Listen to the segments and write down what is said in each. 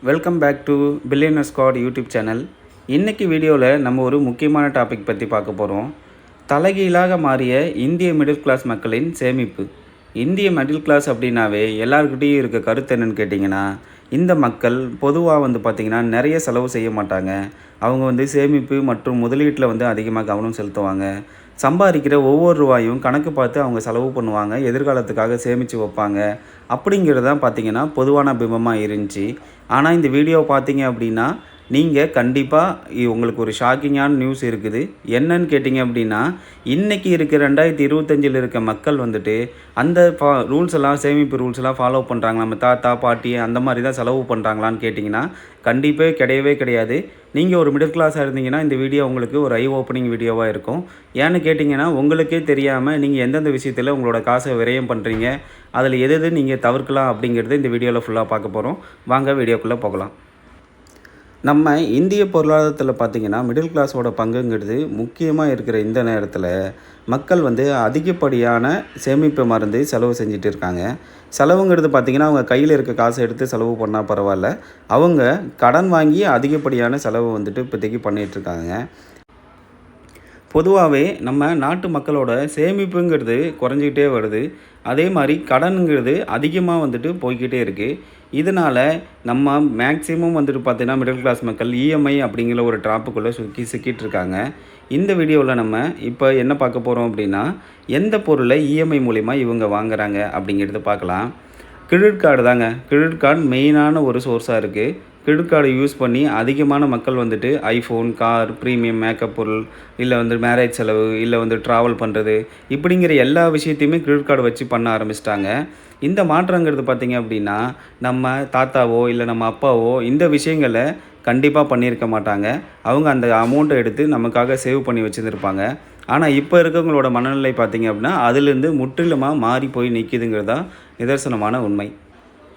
Welcome back to billionaire squad YouTube channel. இன்றைக்கி வீடியோவில் நம்ம ஒரு முக்கியமான டாபிக் பற்றி பார்க்க போகிறோம். தலைகீழாக மாறிய இந்திய மிடில் கிளாஸ் மக்களின் சேமிப்பு. இந்திய மிடில் கிளாஸ் அப்படின்னாவே எல்லாருக்கிட்டையும் இருக்க கருத்து என்னென்னு கேட்டிங்கன்னா, இந்த மக்கள் பொதுவாக பார்த்திங்கன்னா நிறைய செலவு செய்ய மாட்டாங்க. அவங்க சேமிப்பு மற்றும் முதலீட்டில் அதிகமாக கவனம் செலுத்துவாங்க. சம்பாதிக்கிற ஒவ்வொரு ரூபாயும் கணக்கு பார்த்து அவங்க செலவு பண்ணுவாங்க, எதிர்காலத்துக்காக சேமித்து வைப்பாங்க. அப்படிங்கிறது தான் பார்த்திங்கன்னா பொதுவான பிம்பமாக இருந்துச்சு. ஆனால் இந்த வீடியோவை பார்த்தீங்க அப்படின்னா நீங்கள் கண்டிப்பாக உங்களுக்கு ஒரு ஷாக்கிங்கான நியூஸ் இருக்குது. என்னன்னு கேட்டிங்க அப்படின்னா, இன்றைக்கி இருக்க 2025 இருக்க மக்கள் அந்த ரூல்ஸ் எல்லாம், சேமிப்பு ரூல்ஸ் எல்லாம் ஃபாலோ பண்ணுறாங்க. நம்ம தாத்தா பாட்டி அந்த மாதிரி தான் செலவு பண்ணுறாங்களான்னு கேட்டிங்கன்னா கண்டிப்பாக கிடையவே கிடையாது. நீங்கள் ஒரு மிடில் கிளாஸாக இருந்தீங்கன்னா இந்த வீடியோ உங்களுக்கு ஒரு ஐ ஓப்பனிங் வீடியோவாக இருக்கும். ஏன்னு கேட்டிங்கன்னா, உங்களுக்கே தெரியாமல் நீங்கள் எந்தெந்த விஷயத்தில் உங்களோட காசை விரயம் பண்ணுறீங்க, அதில் எது நீங்கள் தவிர்க்கலாம் அப்படிங்கிறது இந்த வீடியோவில் ஃபுல்லாக பார்க்க போகிறோம். வாங்க வீடியோக்குள்ளே போகலாம். நம்ம இந்திய பொருளாதாரத்தில் பார்த்திங்கன்னா மிடில் கிளாஸோட பங்குங்கிறது முக்கியமாக இருக்கிற இந்த நேரத்தில் மக்கள் அதிகப்படியான சேமிப்பு மருந்து செலவு செஞ்சுட்டு இருக்காங்க. செலவுங்கிறது பார்த்திங்கன்னா அவங்க கையில் இருக்க காசை எடுத்து செலவு பண்ணால் பரவாயில்ல, அவங்க கடன் வாங்கி அதிகப்படியான செலவு இப்போதைக்கு பண்ணிகிட்ருக்காங்க. பொதுவாகவே நம்ம நாட்டு மக்களோட சேமிப்புங்கிறது குறைஞ்சிக்கிட்டே வருது. அதே மாதிரி கடனுங்கிறது அதிகமாக போய்கிட்டே இருக்குது. இதனால் நம்ம மேக்ஸிமம் பார்த்திங்கன்னா மிடில் கிளாஸ் மக்கள் இஎம்ஐ அப்படிங்கிற ஒரு ட்ராப்புக்குள்ளே சிக்கிட்டு இருக்காங்க. இந்த வீடியோவில் நம்ம இப்போ என்ன பார்க்க போகிறோம் அப்படின்னா, எந்த பொருளை இஎம்ஐ மூலிமா இவங்க வாங்குறாங்க அப்படிங்கிறது பார்க்கலாம். கிரெடிட் கார்டு தாங்க. கிரெடிட் கார்டு மெயினான ஒரு சோர்ஸாக இருக்குது. கிரெடிட் கார்டை யூஸ் பண்ணி அதிகமான மக்கள் ஐஃபோன், கார், ப்ரீமியம் மேக்கப் பொருள், இல்லை மேரேஜ் செலவு, இல்லை ட்ராவல் பண்ணுறது, இப்படிங்கிற எல்லா விஷயத்தையுமே கிரெடிட் கார்டு வச்சு பண்ண ஆரம்பிச்சிட்டாங்க. இந்த மாற்றங்கிறது பார்த்திங்க அப்படின்னா, நம்ம தாத்தாவோ இல்லை நம்ம அப்பாவோ இந்த விஷயங்களை கண்டிப்பாக பண்ணியிருக்க மாட்டாங்க. அவங்க அந்த அமௌண்ட்டை எடுத்து நமக்காக சேவ் பண்ணி வச்சுருந்துருப்பாங்க. ஆனால் இப்போ இருக்கவங்களோட மனநிலை பார்த்திங்க அப்படின்னா அதிலேருந்து முற்றிலுமாக மாறி போய் நிற்கிதுங்கிறது தான் நிதர்சனமான உண்மை.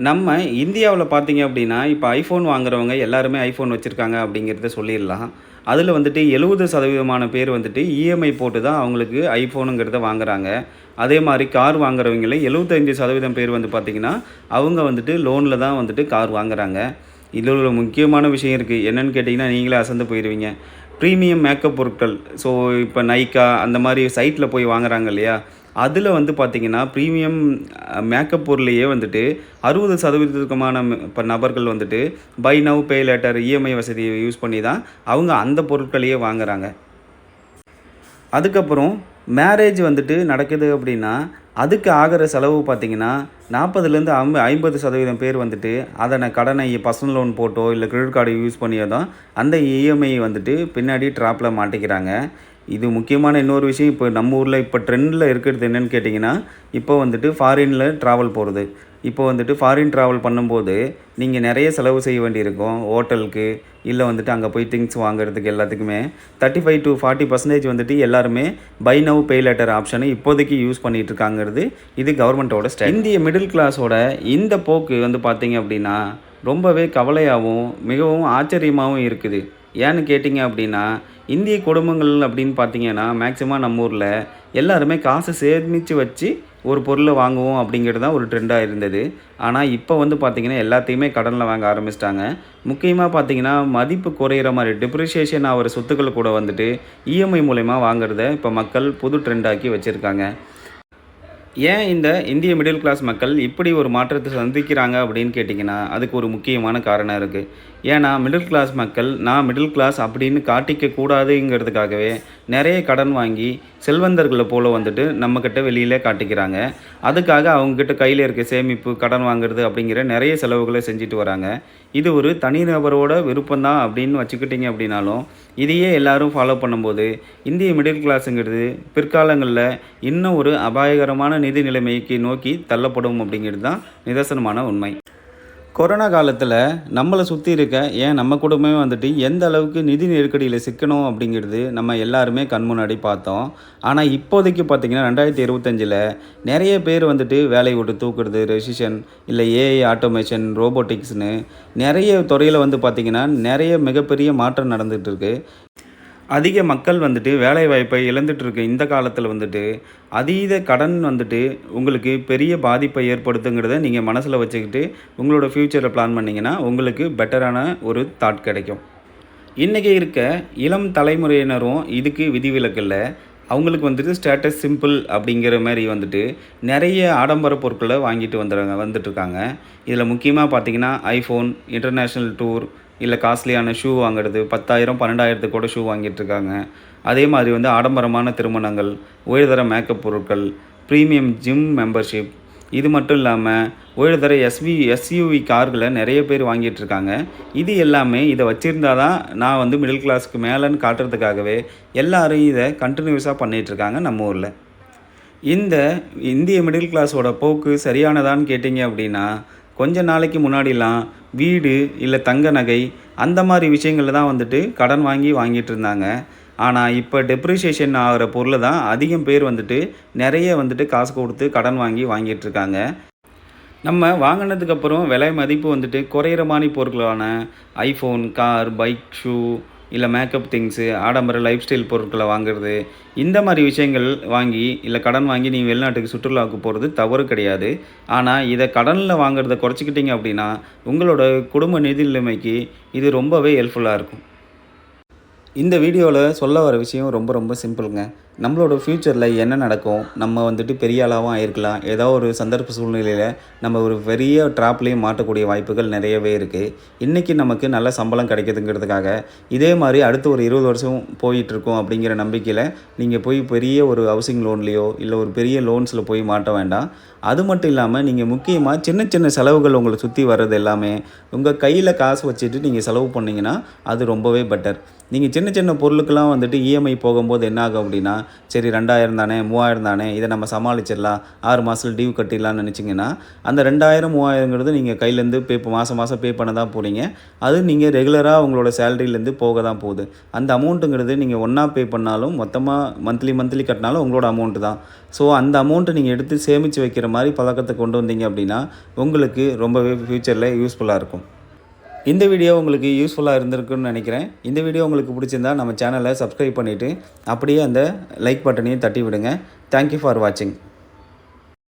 நம்ம இந்தியாவில் பார்த்திங்க அப்படின்னா இப்போ ஐஃபோன் வாங்குறவங்க எல்லாருமே ஐஃபோன் வச்சுருக்காங்க அப்படிங்கிறத சொல்லிடலாம். அதில் 70% பேர் இஎம்ஐ போட்டு தான் அவங்களுக்கு ஐஃபோனுங்கிறத வாங்குகிறாங்க. அதே மாதிரி கார் வாங்குறவங்களே 75% பேர் பார்த்திங்கன்னா அவங்க லோனில் தான் கார் வாங்குகிறாங்க. இதில் ஒரு முக்கியமான விஷயம் இருக்குது. என்னென்னு கேட்டிங்கன்னா நீங்களே அசந்து போயிடுவீங்க. ப்ரீமியம் மேக்கப் பொருட்கள், ஸோ இப்போ நைக்கா அந்த மாதிரி சைட்டில் போய் வாங்குறாங்க இல்லையா, அதில் பார்த்திங்கன்னா ப்ரீமியம் மேக்கப் பொருளையே 60% இப்போ நபர்கள் buy now pay later EMI வசதியை யூஸ் பண்ணி தான் அவங்க அந்த பொருட்களையே வாங்குகிறாங்க. அதுக்கப்புறம் மேரேஜ் நடக்குது அப்படின்னா அதுக்கு ஆகிற செலவு பார்த்திங்கன்னா 40லேருந்து 50% பேர் அதனை கடனை பர்சனல் லோன் போட்டோ இல்லை கிரெடிட் கார்டு யூஸ் பண்ணியோ தான் அந்த இஎம்ஐ பின்னாடி ட்ராப்பில் மாட்டிக்கிறாங்க. இது முக்கியமான இன்னொரு விஷயம். இப்போ நம்ம ஊரில் இப்போ ட்ரெண்டில் இருக்கிறது என்னென்னு கேட்டிங்கன்னா, இப்போ ஃபாரினில் ட்ராவல் போகிறது. இப்போ ஃபாரின் ட்ராவல் பண்ணும்போது நீங்கள் நிறைய செலவு செய்ய வேண்டியிருக்கும். ஹோட்டலுக்கு இல்லை அங்கே போய் திங்ஸ் வாங்குறதுக்கு எல்லாத்துக்குமே 35 to 40% எல்லாருமே பை நவ் பே லேட்டர் ஆப்ஷனை இப்போதைக்கு யூஸ் பண்ணிகிட்டு இருக்காங்கிறது இது கவர்மெண்ட்டோட ஸ்டைல். இந்திய மிடில் கிளாஸோட இந்த போக்கு பார்த்திங்க அப்படின்னா ரொம்பவே கவலையாகவும் மிகவும் ஆச்சரியமாகவும் இருக்குது. ஏன்னு கேட்டிங்க அப்படின்னா, இந்திய குடும்பங்கள் அப்படின்னு பார்த்திங்கன்னா மேக்ஸிமம் நம்ம ஊரில் எல்லாருமே காசு சேமித்து வச்சு ஒரு பொருளை வாங்குவோம் அப்படிங்கிறது தான் ஒரு ட்ரெண்டாக இருந்தது. ஆனால் இப்போ பார்த்திங்கன்னா எல்லாத்தையுமே கடனில் வாங்க ஆரம்பிச்சிட்டாங்க. முக்கியமாக பார்த்திங்கன்னா மதிப்பு குறையிற மாதிரி டிப்ரிஷியேஷன் ஆகிற சொத்துக்கள் கூட இஎம்ஐ மூலயமா வாங்குறத இப்போ மக்கள் புது ட்ரெண்டாக்கி வச்சுருக்காங்க. ஏன் இந்த இந்திய மிடில் கிளாஸ் மக்கள் இப்படி ஒரு மாற்றத்தை சந்திக்கிறாங்க அப்படின்னு கேட்டிங்கன்னா அதுக்கு ஒரு முக்கியமான காரணம் இருக்குது. ஏன்னா மிடில் கிளாஸ் மக்கள் நான் மிடில் கிளாஸ் அப்படின்னு காட்டிக்க கூடாதுங்கிறதுக்காகவே நிறைய கடன் வாங்கி செல்வந்தர்களை போல் நம்மக்கிட்ட வெளியில் காட்டிக்கிறாங்க. அதுக்காக அவங்கக்கிட்ட கையில் இருக்க சேமிப்பு, கடன் வாங்குறது அப்படிங்கிற நிறைய செலவுகளை செஞ்சுட்டு வராங்க. இது ஒரு தனிநபரோட விருப்பம்தான் அப்படின்னு வச்சுக்கிட்டிங்க அப்படின்னாலும் இதையே எல்லோரும் ஃபாலோ பண்ணும்போது இந்திய மிடில் கிளாஸுங்கிறது பிற்காலங்களில் இன்னும் ஒரு அபாயகரமான நிதி நிலைமைக்கு நோக்கி தள்ளப்படும் அப்படிங்கிறது தான் நிதர்சனமான உண்மை. கொரோனா காலத்தில் நம்மளை சுற்றி இருக்க நம்ம குடும்பமே எந்த அளவுக்கு நிதி நெருக்கடியில் சிக்கணும் அப்படிங்கிறது நம்ம எல்லாருமே கண் முன்னாடி பார்த்தோம். ஆனால் இப்போதைக்கு பார்த்திங்கன்னா 2025 நிறைய பேர் வேலையை விட்டு தூக்குறது, ரெசிஷன், இல்லை ஏஐ ஆட்டோமேஷன், ரோபோட்டிக்ஸ்னு நிறைய துறையில் பார்த்திங்கன்னா நிறைய மிகப்பெரிய மாற்றம் நடந்துகிட்ருக்கு. அதிக மக்கள் வந்துட்டு வேலைவாய்ப்பை இழந்துட்டு இருக்க இந்த காலத்தில் வந்துட்டு அதீத கடன் வந்துட்டு உங்களுக்கு பெரிய பாதிப்பை ஏற்படுத்துங்கிறத நீங்கள் மனசில் வச்சுக்கிட்டு உங்களோட ஃப்யூச்சரை பிளான் பண்ணிங்கன்னா உங்களுக்கு பெட்டரான ஒரு தாட் கிடைக்கும். இன்றைக்கி இருக்க இளம் தலைமுறையினரும் இதுக்கு விதிவிலக்கு இல்லை. அவங்களுக்கு வந்துட்டு ஸ்டேட்டஸ் சிம்பிள் அப்படிங்கிற மாதிரி வந்துட்டு நிறைய ஆடம்பர பொருட்களை வாங்கிட்டு வந்துட்டுருக்காங்க. இதில் முக்கியமாக பார்த்தீங்கன்னா ஐஃபோன், இன்டர்நேஷ்னல் டூர், இல்லை காஸ்ட்லியான ஷூ வாங்குறது 10,000 12,000 கூட ஷூ வாங்கிட்டுருக்காங்க. அதே மாதிரி வந்து ஆடம்பரமான திருமணங்கள், உயர்தர மேக்கப் பொருட்கள், ப்ரீமியம் ஜிம் மெம்பர்ஷிப், இது மட்டும் இல்லாமல் உயர்தர எஸ்யூவி கார்களை நிறைய பேர் வாங்கிட்டுருக்காங்க. இது எல்லாமே இதை வச்சுருந்தா தான் நான் வந்து மிடில் கிளாஸ்க்கு மேலேன்னு காட்டுறதுக்காகவே எல்லாரும் இதை கண்டினியூஸாக பண்ணிகிட்ருக்காங்க நம்ம ஊரில். இந்த இந்திய மிடில் கிளாஸோட போக்கு சரியானதான்னு கேட்டிங்க அப்படின்னா, கொஞ்ச நாளைக்கு முன்னாடிலாம் வீடு இல்லை தங்க நகை அந்த மாதிரி விஷயங்களில் தான் வந்துட்டு கடன் வாங்கிட்டு இருந்தாங்க. ஆனால் இப்போ டெப்ரிசியேஷன் ஆகிற பொருளை தான் அதிகம் பேர் வந்துட்டு நிறைய வந்துட்டு காசு கொடுத்து கடன் வாங்கிட்டு இருக்காங்க. நம்ம வாங்கினதுக்கப்புறம் விலை மதிப்பு வந்துட்டு குறையிற மாதிரி பொருட்களான ஐஃபோன், கார், பைக், ஷூ, இல்லை மேக்கப் திங்ஸு, ஆடம்பர லைஃப் ஸ்டைல் பொருட்களை வாங்குறது, இந்த மாதிரி விஷயங்கள் வாங்கி இல்லை கடன் வாங்கி நீங்கள் வெளிநாட்டுக்கு சுற்றுலாவுக்கு போகிறது தவறு கிடையாது. ஆனால் இதை கடனில் வாங்குறத குறைச்சிக்கிட்டிங்க அப்படின்னா உங்களோட குடும்ப நிதி நிலைமைக்கு இது ரொம்பவே ஹெல்ப்ஃபுல்லாக இருக்கும். இந்த வீடியோவில் சொல்ல வர விஷயம் ரொம்ப ரொம்ப சிம்பிளுங்க. நம்மளோட ஃப்யூச்சரில் என்ன நடக்கும், நம்ம வந்துட்டு பெரிய ஆளாகவும் ஆயிருக்கலாம். ஏதோ ஒரு சந்தர்ப்ப சூழ்நிலையில் நம்ம ஒரு பெரிய ட்ராப்லேயும் மாட்டக்கூடிய வாய்ப்புகள் நிறையவே இருக்குது. இன்றைக்கி நமக்கு நல்ல சம்பளம் கிடைக்குதுங்கிறதுக்காக இதே மாதிரி அடுத்து ஒரு 20 வருஷம் போயிட்டுருக்கோம் அப்படிங்கிற நம்பிக்கையில் நீங்கள் போய் பெரிய ஒரு ஹவுசிங் லோன்லேயோ இல்லை ஒரு பெரிய லோன்ஸில் போய் மாட்ட வேண்டாம். அது மட்டும் இல்லாமல் நீங்கள் முக்கியமாக சின்ன சின்ன செலவுகள் உங்களை சுற்றி வர்றது எல்லாமே உங்கள் கையில் காசு வச்சுட்டு நீங்கள் செலவு பண்ணிங்கன்னா அது ரொம்பவே பெட்டர். நீங்கள் சின்ன சின்ன பொருளுக்கெல்லாம் வந்துட்டு இஎம்ஐ போகும்போது என்ன ஆகும் அப்படின்னா, சரி 2000 தானே 3000 தானே இதை நம்ம சமாளிச்சிடலாம், 6 மாதத்தில் டியூ கட்டிடலாம்னு நினச்சிங்கன்னா அந்த 2000 3000ங்கிறது நீங்கள் கையிலேருந்து மாதம் மாதம் பே பண்ண தான் போகிறீங்க. அது நீங்கள் ரெகுலராக உங்களோட சேலரியிலேருந்து போக தான் போகுது. அந்த அமௌண்ட்டுங்கிறது நீங்கள் ஒன்றா பே பண்ணாலும் மொத்தமாக மந்த்லி கட்டினாலும் உங்களோட அமௌண்ட்டு தான். ஸோ அந்த அமௌண்ட்டை நீங்கள் எடுத்து சேமித்து வைக்கிற மாதிரி பழக்கத்தை கொண்டு வந்தீங்க அப்படின்னா உங்களுக்கு ரொம்பவே ஃப்யூச்சரில் யூஸ்ஃபுல்லாக இருக்கும். இந்த வீடியோ உங்களுக்கு யூஸ்ஃபுல்லாக இருந்திருக்குன்னு நினைக்கிறேன். இந்த வீடியோ உங்களுக்கு பிடிச்சிருந்தா நம்ம சேனலை சப்ஸ்கிரைப் பண்ணிவிட்டு அப்படியே அந்த லைக் பட்டனையும் தட்டி விடுங்க. தேங்க்யூ ஃபார் வாட்சிங்.